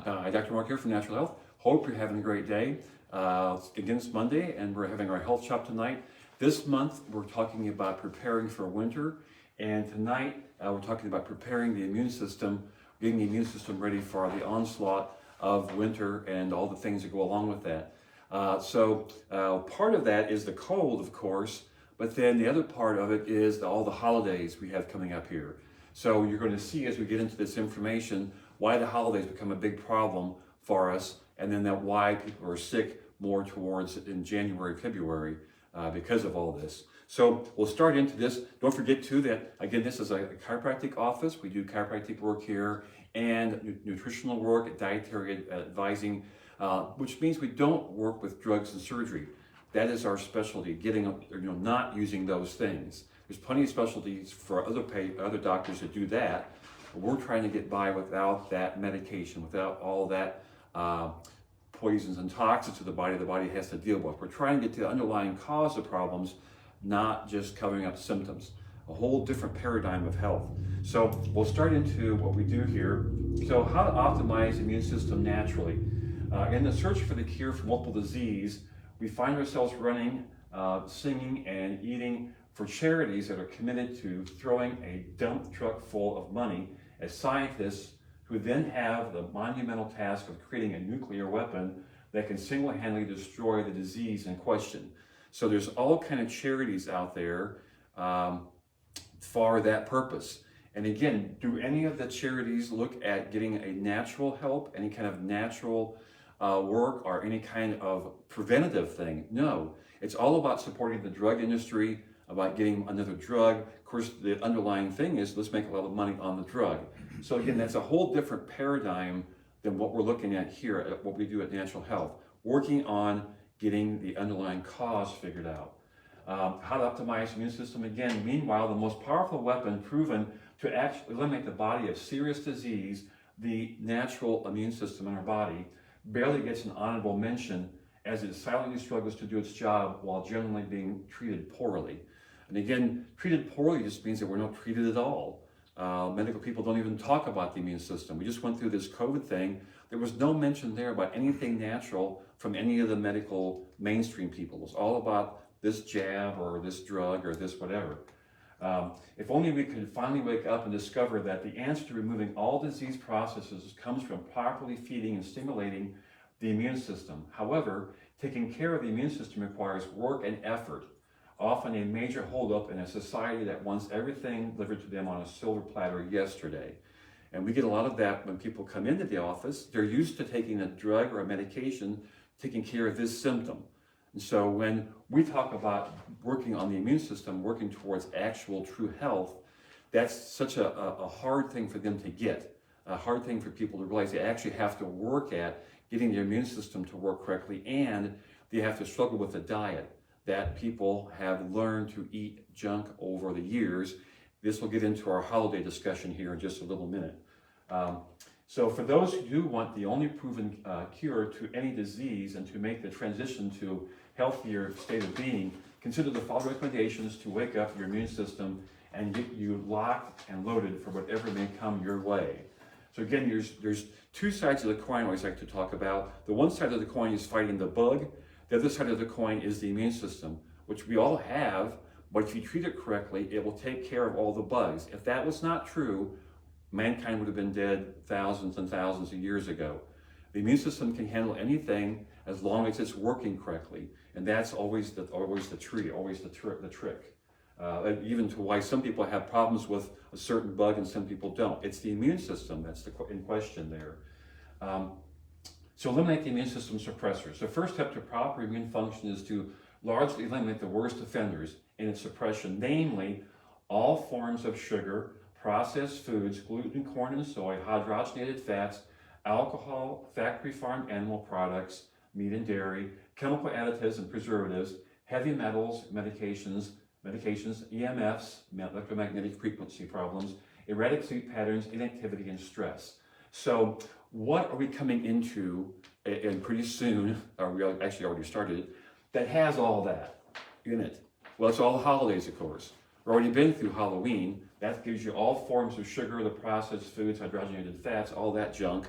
Dr. Mark here from Natural Health. Hope you're having a great day. Again, it's Monday and we're having our health shop tonight. This month we're talking about preparing for winter, and tonight we're talking about preparing the immune system, getting the immune system ready for the onslaught of winter and all the things that go along with that. Part of that is the cold, of course, but then the other part of it is all the holidays we have coming up here. So you're going to see as we get into this information why the holidays become a big problem for us, and then that why people are sick more towards in January, February because of all this. So we'll start into this. Don't forget too that, again, this is a chiropractic office. We do chiropractic work here and nutritional work, dietary advising, which means we don't work with drugs and surgery. That is our specialty, not using those things. There's plenty of specialties for other doctors that do that. We're trying to get by without that medication, without all that poisons and toxins to the body has to deal with. We're trying to get to the underlying cause of problems, not just covering up symptoms. A whole different paradigm of health. So we'll start into what we do here. So how to optimize the immune system naturally. In the search for the cure for multiple disease, we find ourselves running, singing, and eating for charities that are committed to throwing a dump truck full of money at scientists who then have the monumental task of creating a nuclear weapon that can single-handedly destroy the disease in question. So there's all kind of charities out there for that purpose. And again, do any of the charities look at getting a natural help, any kind of natural work, or any kind of preventative thing? No, it's all about supporting the drug industry, about getting another drug. Of course, the underlying thing is let's make a lot of money on the drug. So again, that's a whole different paradigm than what we're looking at here at what we do at Natural Health, working on getting the underlying cause figured out. How to optimize the immune system. Again, meanwhile, the most powerful weapon proven to actually eliminate the body of serious disease, the natural immune system in our body, barely gets an honorable mention as it silently struggles to do its job while generally being treated poorly. And again, treated poorly just means that we're not treated at all. Medical people don't even talk about the immune system. We just went through this COVID thing. There was no mention there about anything natural from any of the medical mainstream people. It was all about this jab or this drug or this whatever. If only we could finally wake up and discover that the answer to removing all disease processes comes from properly feeding and stimulating the immune system. However, taking care of the immune system requires work and effort, often a major holdup in a society that wants everything delivered to them on a silver platter yesterday. And we get a lot of that when people come into the office. They're used to taking a drug or a medication, taking care of this symptom. And so when we talk about working on the immune system, working towards actual true health, that's such a hard thing for them to get, a hard thing for people to realize they actually have to work at getting their immune system to work correctly, and they have to struggle with the diet that people have learned to eat junk over the years. This will get into our holiday discussion here in just a little minute. So for those who do want the only proven cure to any disease and to make the transition to healthier state of being, consider the following recommendations to wake up your immune system and get you locked and loaded for whatever may come your way. So again, there's two sides of the coin I always like to talk about. The one side of the coin is fighting the bug. The other side of the coin is the immune system, which we all have, but if you treat it correctly, it will take care of all the bugs. If that was not true, mankind would have been dead thousands and thousands of years ago. The immune system can handle anything as long as it's working correctly, and that's always the trick. Even to why some people have problems with a certain bug and some people don't. It's the immune system that's in question there. So eliminate the immune system suppressors. The first step to proper immune function is to largely eliminate the worst offenders in its suppression, namely all forms of sugar, processed foods, gluten, corn, and soy, hydrogenated fats, alcohol, factory-farmed animal products, meat and dairy, chemical additives and preservatives, heavy metals, medications, EMFs, electromagnetic frequency problems, erratic sleep patterns, inactivity, and stress. So what are we coming into, and pretty soon, or we actually already started it, that has all that in it? Well, it's all the holidays, of course. We've already been through Halloween. That gives you all forms of sugar, the processed foods, hydrogenated fats, all that junk.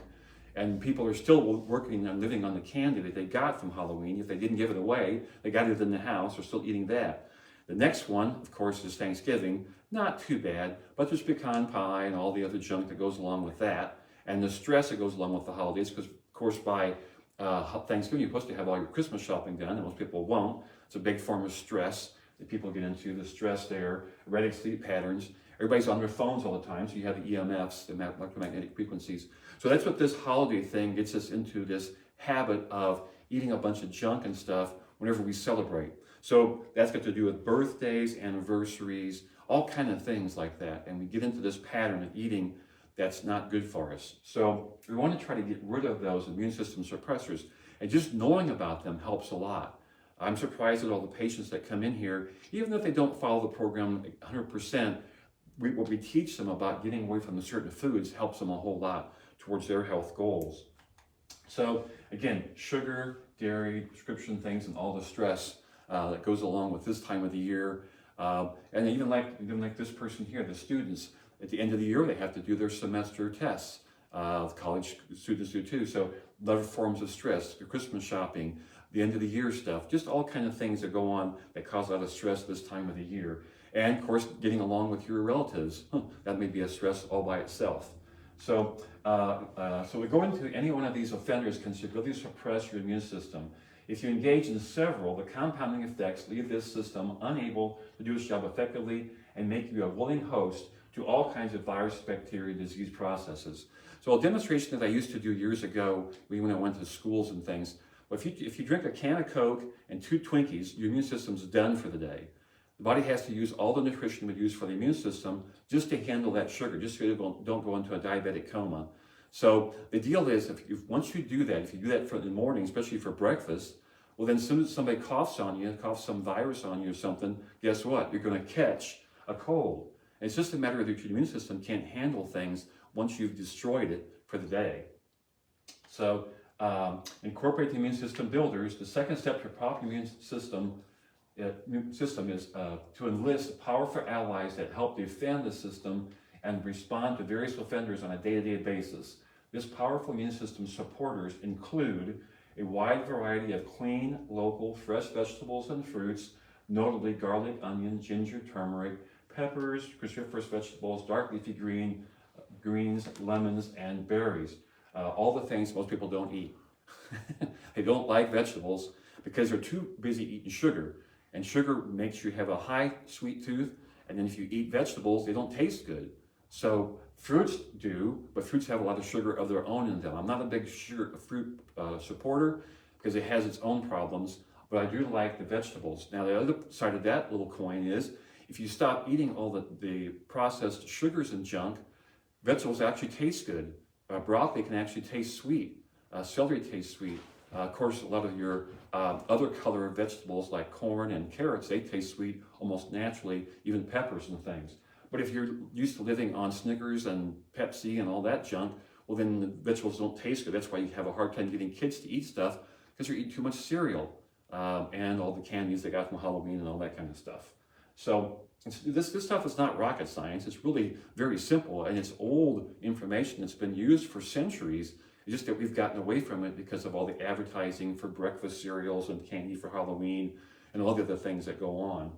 And people are still working and living on the candy that they got from Halloween. If they didn't give it away, they got it in the house, they're still eating that. The next one, of course, is Thanksgiving. Not too bad, but there's pecan pie and all the other junk that goes along with that. And the stress that goes along with the holidays, because of course by Thanksgiving you're supposed to have all your Christmas shopping done, and most people won't. It's a big form of stress that people get into, the stress there, erratic sleep patterns. Everybody's on their phones all the time, so you have the EMFs, the electromagnetic frequencies. So that's what this holiday thing gets us into, this habit of eating a bunch of junk and stuff whenever we celebrate. So that's got to do with birthdays, anniversaries, all kind of things like that. And we get into this pattern of eating that's not good for us. So we want to try to get rid of those immune system suppressors. And just knowing about them helps a lot. I'm surprised at all the patients that come in here, even if they don't follow the program 100%, what we teach them about getting away from the certain foods helps them a whole lot towards their health goals. So again, sugar, dairy, prescription things, and all the stress that goes along with this time of the year. And even like this person here, the students, at the end of the year, they have to do their semester tests. College students do too. So other forms of stress, the Christmas shopping, the end of the year stuff, just all kind of things that go on that cause a lot of stress this time of the year. And of course, getting along with your relatives, that may be a stress all by itself. So, so we go into any one of these offenders can severely suppress your immune system. If you engage in several, the compounding effects leave this system unable to do its job effectively and make you a willing host to all kinds of virus, bacteria, disease processes. So a demonstration that I used to do years ago, when I went to schools and things, well, if you drink a can of Coke and 2 Twinkies, your immune system's done for the day. The body has to use all the nutrition we use for the immune system just to handle that sugar, just so you don't go into a diabetic coma. So the deal is, once you do that, if you do that for the morning, especially for breakfast, well then as soon as somebody coughs on you, coughs some virus on you or something, guess what? You're going to catch a cold. And it's just a matter of that your immune system can't handle things once you've destroyed it for the day. So incorporate the immune system builders. The second step to a proper immune system is to enlist powerful allies that help defend the system and respond to various offenders on a day-to-day basis. This powerful immune system supporters include a wide variety of clean, local, fresh vegetables and fruits, notably garlic, onion, ginger, turmeric, peppers, cruciferous vegetables, dark leafy greens, lemons, and berries. All the things most people don't eat. They don't like vegetables because they're too busy eating sugar. And sugar makes you have a high sweet tooth, and then if you eat vegetables, they don't taste good. So fruits do, but fruits have a lot of sugar of their own in them. I'm not a big fruit supporter because it has its own problems, but I do like the vegetables. Now the other side of that little coin is, if you stop eating all the processed sugars and junk, vegetables actually taste good. Broccoli can actually taste sweet. Celery tastes sweet. Of course, a lot of your other color vegetables like corn and carrots, they taste sweet almost naturally, even peppers and things. But if you're used to living on Snickers and Pepsi and all that junk, well then the vegetables don't taste good. That's why you have a hard time getting kids to eat stuff, because you're eating too much cereal and all the candies they got from Halloween and all that kind of stuff. So this stuff is not rocket science. It's really very simple, and it's old information that's been used for centuries. It's just that we've gotten away from it because of all the advertising for breakfast cereals and candy for Halloween and all the other things that go on.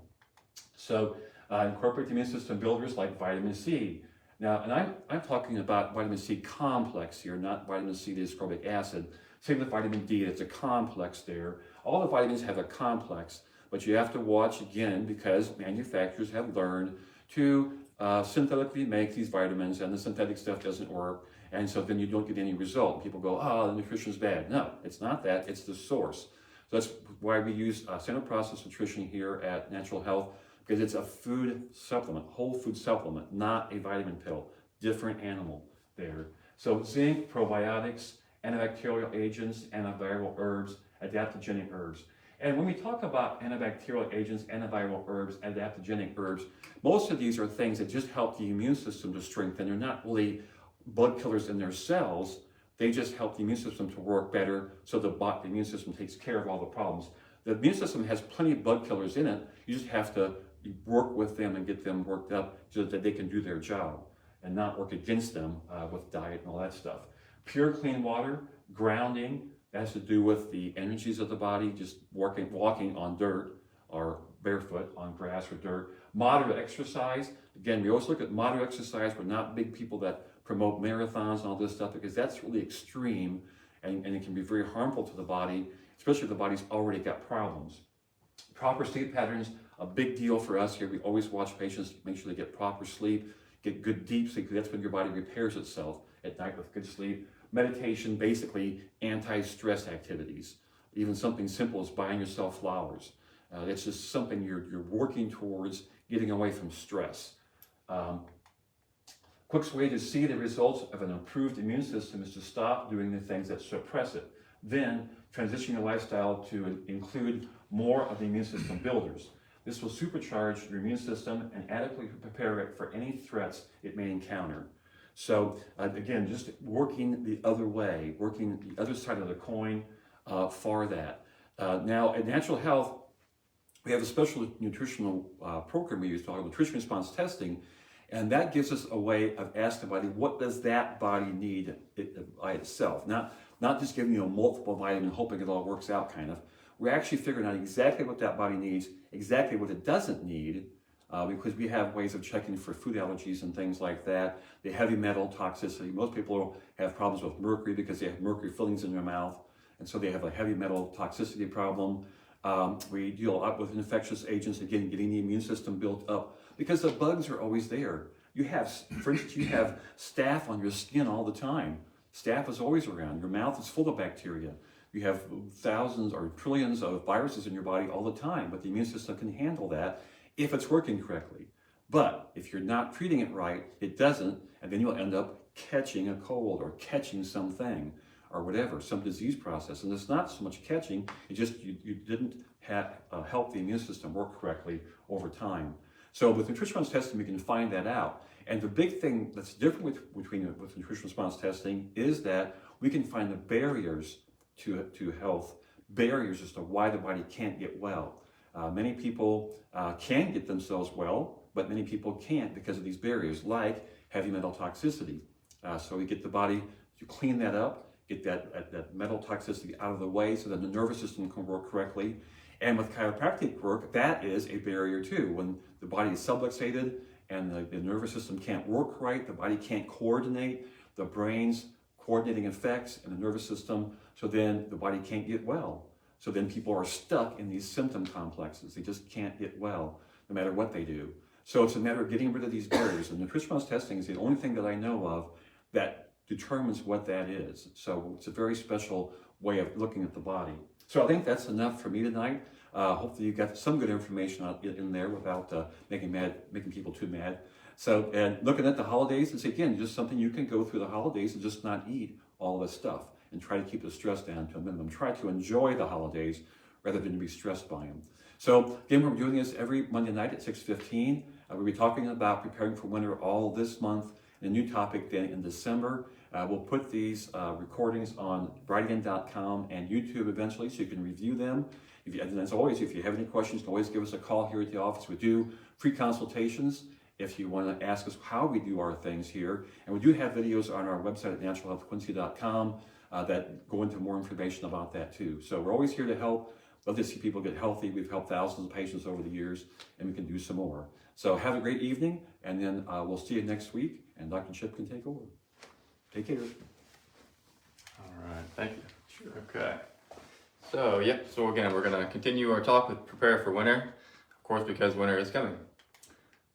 So incorporate the immune system builders like vitamin C. Now, and I'm talking about vitamin C complex here, not vitamin C, the ascorbic acid. Same with vitamin D, it's a complex there. All the vitamins have a complex, but you have to watch again because manufacturers have learned to synthetically make these vitamins, and the synthetic stuff doesn't work. And so then you don't get any result. People go, oh, the nutrition's bad. No, it's not that, it's the source. So that's why we use center processed nutrition here at Natural Health, because it's a food supplement, whole food supplement, not a vitamin pill, different animal there. So zinc, probiotics, antibacterial agents, antiviral herbs, adaptogenic herbs. And when we talk about antibacterial agents, antiviral herbs, adaptogenic herbs, most of these are things that just help the immune system to strengthen. They're not really blood killers in their cells. They just help the immune system to work better, so the immune system takes care of all the problems. The immune system has plenty of blood killers in it. You just have to work with them and get them worked up so that they can do their job and not work against them with diet and all that stuff. Pure clean water, grounding, that has to do with the energies of the body, just walking on dirt or barefoot on grass or dirt. Moderate exercise, again, we always look at moderate exercise. We're not big people that promote marathons and all this stuff because that's really extreme and it can be very harmful to the body, especially if the body's already got problems. Proper sleep patterns, a big deal for us here. We always watch patients, make sure they get proper sleep, get good deep sleep, because that's when your body repairs itself at night with good sleep. Meditation, basically anti-stress activities. Even something simple as buying yourself flowers. It's just something you're working towards getting away from stress. Quickest way to see the results of an improved immune system is to stop doing the things that suppress it. Then transition your lifestyle to include more of the immune system builders. This will supercharge your immune system and adequately prepare it for any threats it may encounter. So again, just working the other way, working the other side of the coin for that. Now at Natural Health, we have a special nutritional program we use called nutrition response testing, and that gives us a way of asking the body, what does that body need by itself? Not just giving you a multiple vitamin and hoping it all works out kind of. We're actually figuring out exactly what that body needs, exactly what it doesn't need, because we have ways of checking for food allergies and things like that. The heavy metal toxicity. Most people have problems with mercury because they have mercury fillings in their mouth, and so they have a heavy metal toxicity problem. We deal a lot with infectious agents, again, getting the immune system built up because the bugs are always there. You have, for instance, you have staph on your skin all the time. Staph is always around. Your mouth is full of bacteria. You have thousands or trillions of viruses in your body all the time, but the immune system can handle that if it's working correctly. But if you're not treating it right, it doesn't, and then you'll end up catching a cold or catching something or whatever, some disease process. And it's not so much catching, it's just you didn't help the immune system work correctly over time. So with nutrition response testing, we can find that out. And the big thing that's different with nutrition response testing is that we can find the barriers to health, barriers as to why the body can't get well. Many people can get themselves well, but many people can't because of these barriers, like heavy metal toxicity. So we get the body to clean that up, get that metal toxicity out of the way so that the nervous system can work correctly. And with chiropractic work, that is a barrier too. When the body is subluxated and the nervous system can't work right, the body can't coordinate, the brain's coordinating effects and the nervous system, so then the body can't get well. So then people are stuck in these symptom complexes. They just can't get well, no matter what they do. So it's a matter of getting rid of these barriers. And nutrition response testing is the only thing that I know of that determines what that is. So it's a very special way of looking at the body. So I think that's enough for me tonight. Hopefully you got some good information in there without making people too mad. So, and looking at the holidays, it's again, just something you can go through the holidays and just not eat all this stuff and try to keep the stress down to a minimum. Try to enjoy the holidays rather than to be stressed by them. So again, we're doing this every Monday night at 6:15. We'll be talking about preparing for winter all this month. And a new topic then in December. We'll put these recordings on brighteon.com and YouTube eventually so you can review them. And as always, if you have any questions, you can always give us a call here at the office. We do free consultations if you want to ask us how we do our things here. And we do have videos on our website at naturalhealthquincy.com that go into more information about that too. So we're always here to help. Love to see people get healthy. We've helped thousands of patients over the years, and we can do some more. So have a great evening, and then we'll see you next week, and Dr. Chip can take over. Take care. All right, thank you. Sure. Okay. So, so again, we're going to continue our talk with Prepare for Winter, of course, because winter is coming.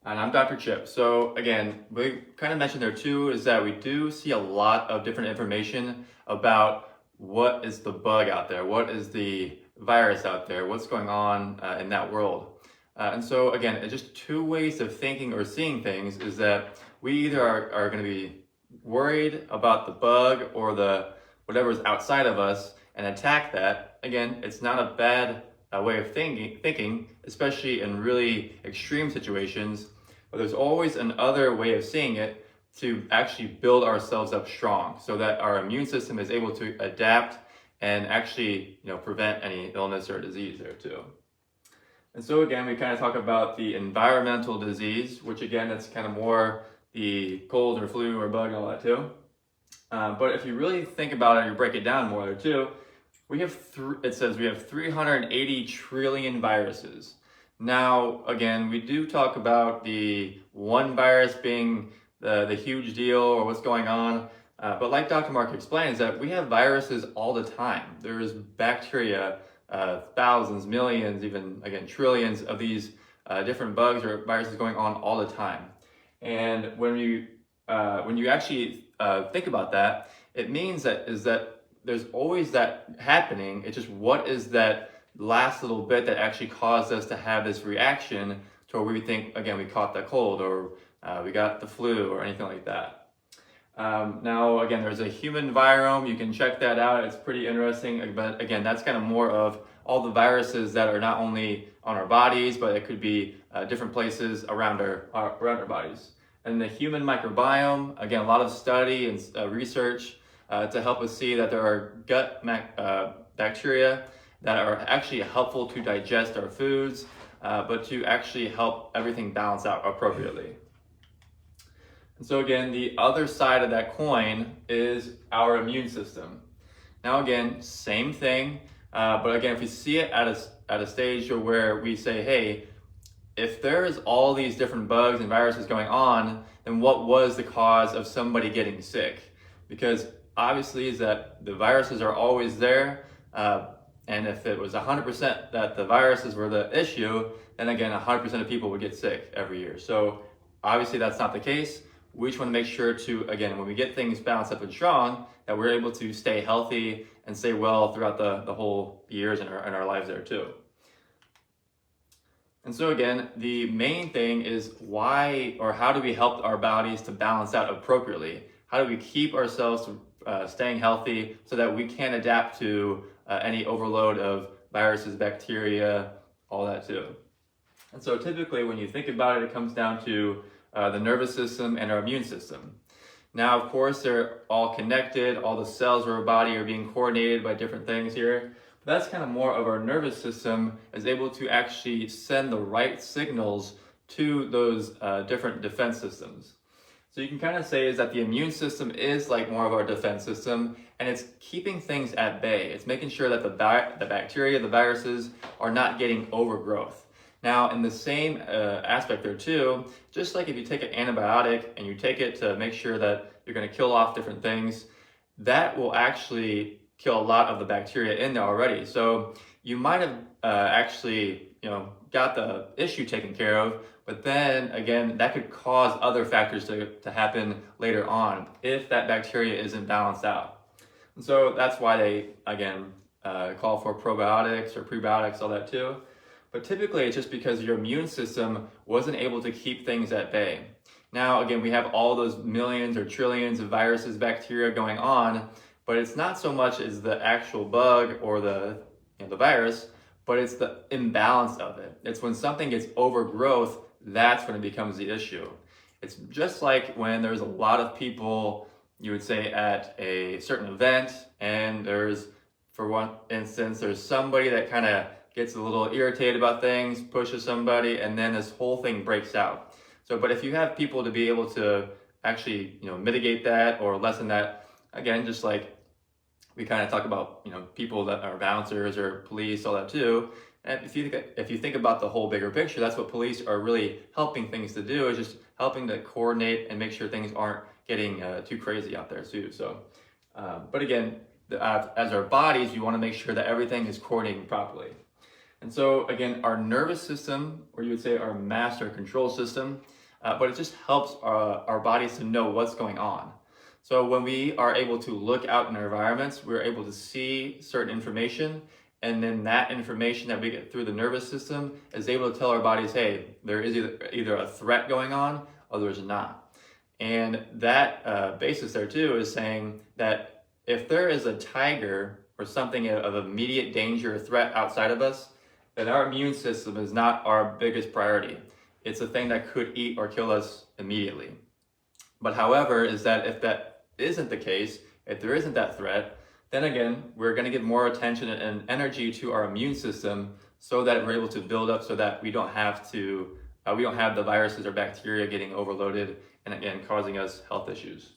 And I'm Dr. Chip. So again, we kind of mentioned there too, is that we do see a lot of different information about what is the bug out there, what is the virus out there, what's going on in that world. And so again, it's just two ways of thinking or seeing things is that we either are going to be worried about the bug or the whatever's outside of us and attack that. Again, it's not a bad way of thinking, especially in really extreme situations, but there's always another way of seeing it to actually build ourselves up strong so that our immune system is able to adapt and actually, prevent any illness or disease there too. And so again, we kind of talk about the environmental disease, which again, that's kind of more the cold or flu or bug and all that too. But if you really think about it, you break it down more there too, it says we have 380 trillion viruses. Now, again, we do talk about the one virus being the huge deal or what's going on. But like Dr. Mark explains, that we have viruses all the time. There's bacteria, thousands, millions, even again, trillions of these different bugs or viruses going on all the time. And when you actually think about that, it means that there's always that happening. It's just what is that last little bit that actually caused us to have this reaction to where we think, again, we caught the cold or we got the flu or anything like that. Now, again, there's a human virome. You can check that out. It's pretty interesting. But again, that's kind of more of all the viruses that are not only on our bodies, but it could be different places around our bodies. And the human microbiome, again, a lot of study and research to help us see that there are gut bacteria that are actually helpful to digest our foods, but to actually help everything balance out appropriately. And so again, the other side of that coin is our immune system. Now again, same thing, but again, if we see it at a stage where we say, hey, if there's all these different bugs and viruses going on, then what was the cause of somebody getting sick? Because obviously is that the viruses are always there, and if it was 100% that the viruses were the issue, then again, 100% of people would get sick every year. So obviously that's not the case. We just want to make sure to, again, when we get things balanced up and strong, that we're able to stay healthy and stay well throughout the whole years in our lives there too. And so again, the main thing is why or how do we help our bodies to balance out appropriately? How do we keep ourselves staying healthy so that we can adapt to any overload of viruses, bacteria, all that too? And so typically when you think about it, it comes down to the nervous system and our immune system. Now, of course, they're all connected. All the cells of our body are being coordinated by different things here. But that's kind of more of our nervous system is able to actually send the right signals to those different defense systems. So you can kind of say is that the immune system is like more of our defense system, and it's keeping things at bay. It's making sure that the bacteria, the viruses are not getting overgrowth. Now, in the same aspect there too, just like if you take an antibiotic and you take it to make sure that you're going to kill off different things, that will actually kill a lot of the bacteria in there already. So you might have actually, got the issue taken care of, but then again, that could cause other factors to happen later on if that bacteria isn't balanced out. And so that's why they, again, call for probiotics or prebiotics, all that too. But typically it's just because your immune system wasn't able to keep things at bay. Now, again, we have all those millions or trillions of viruses, bacteria going on, but it's not so much as the actual bug or the virus, but it's the imbalance of it. It's when something gets overgrowth, that's when it becomes the issue. It's just like when there's a lot of people, you would say at a certain event, and there's, for one instance, there's somebody that kind of gets a little irritated about things, pushes somebody, and then this whole thing breaks out. So, but if you have people to be able to actually, mitigate that or lessen that, again, just like we kind of talk about, people that are bouncers or police, all that too. And if you think about the whole bigger picture, that's what police are really helping things to do, is just helping to coordinate and make sure things aren't getting too crazy out there too. So, but again, as our bodies, you want to make sure that everything is coordinating properly. And so again, our nervous system, or you would say our master control system, but it just helps our bodies to know what's going on. So when we are able to look out in our environments, we're able to see certain information, and then that information that we get through the nervous system is able to tell our bodies, hey, there is either a threat going on or there's not. And that basis there too is saying that if there is a tiger or something of immediate danger or threat outside of us, then our immune system is not our biggest priority. It's a thing that could eat or kill us immediately. But however, is that if that isn't the case, if there isn't that threat, then again, we're going to give more attention and energy to our immune system so that we're able to build up so that we don't have the viruses or bacteria getting overloaded and again, causing us health issues.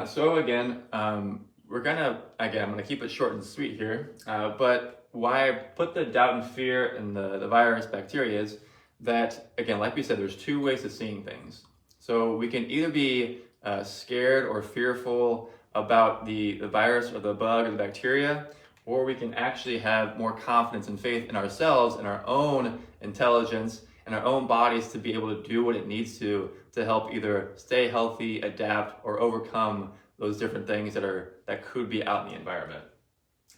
So again, I'm gonna keep it short and sweet here. But why I put the doubt and fear in the virus bacteria is that, again, like we said, there's two ways of seeing things. So we can either be scared or fearful about the virus or the bug or the bacteria, or we can actually have more confidence and faith in ourselves and our own intelligence and our own bodies to be able to do what it needs to help either stay healthy, adapt, or overcome those different things that could be out in the environment.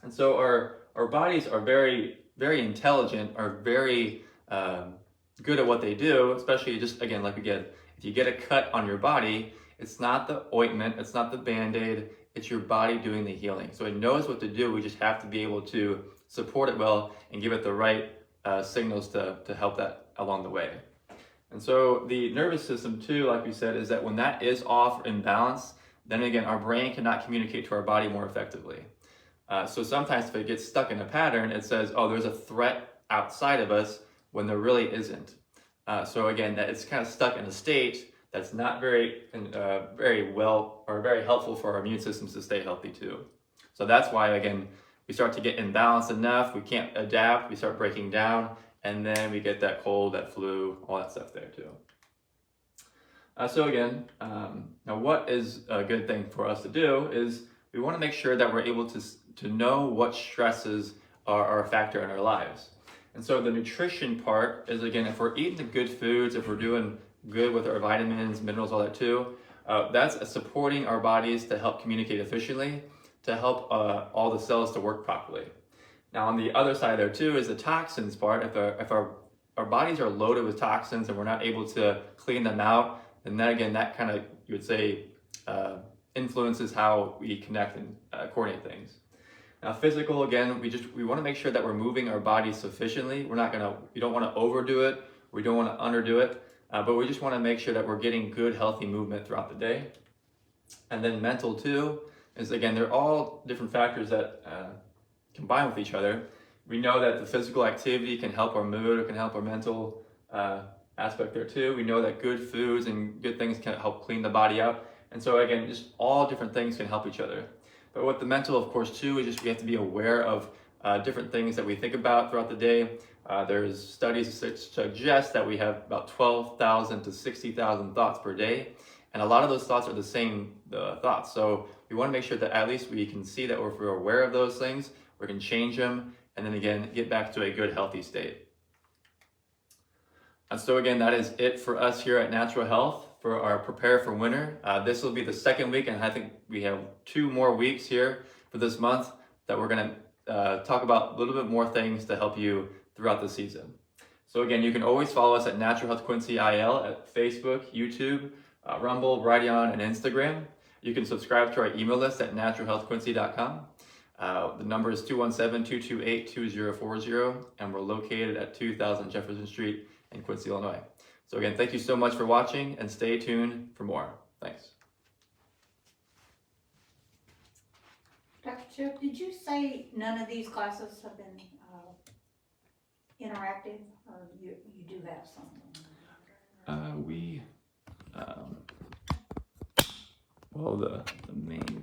And so our bodies are very, very intelligent, are very good at what they do, especially just, again, like again, if you get a cut on your body, it's not the ointment, it's not the Band-Aid, it's your body doing the healing. So it knows what to do, we just have to be able to support it well and give it the right signals to help that along the way. And so the nervous system too, like we said, is that when that is off or imbalanced, then again, our brain cannot communicate to our body more effectively. So sometimes if it gets stuck in a pattern, it says, oh, there's a threat outside of us when there really isn't. So again, that it's kind of stuck in a state that's not very well or very helpful for our immune systems to stay healthy too. So that's why, again, we start to get imbalanced enough, we can't adapt, we start breaking down, and then we get that cold, that flu, all that stuff there too. So again, now what is a good thing for us to do is we want to make sure that we're able to know what stresses are a factor in our lives. And so the nutrition part is, again, if we're eating the good foods, if we're doing good with our vitamins, minerals, all that too, that's supporting our bodies to help communicate efficiently, to help all the cells to work properly. Now on the other side there too is the toxins part. If our bodies are loaded with toxins and we're not able to clean them out, and then again, that kind of, you would say, influences how we connect and coordinate things. Now, physical, again, we want to make sure that we're moving our body sufficiently. We don't want to overdo it. We don't want to underdo it, but we just want to make sure that we're getting good, healthy movement throughout the day. And then mental too is, again, they're all different factors that combine with each other. We know that the physical activity can help our mood, it can help our mental aspect there too. We know that good foods and good things can help clean the body out. And so again, just all different things can help each other. But with the mental, of course, too, is just we have to be aware of different things that we think about throughout the day. There's studies that suggest that we have about 12,000 to 60,000 thoughts per day. And a lot of those thoughts are the same thoughts. So we want to make sure that at least we can see that if we're aware of those things, we can change them, and then again, get back to a good, healthy state. And so again, that is it for us here at Natural Health for our Prepare for Winter. This will be the second week, and I think we have 2 more weeks here for this month that we're going to talk about a little bit more things to help you throughout the season. So again, you can always follow us at Natural Health Quincy IL at Facebook, YouTube, Rumble, Brighteon, and Instagram. You can subscribe to our email list at naturalhealthquincy.com. The number is 217-228-2040, and we're located at 2000 Jefferson Street in Quincy, Illinois. So again, thank you so much for watching, and stay tuned for more. Thanks. Dr. Chip, did you say none of these classes have been interactive, or you do have some? Well, the main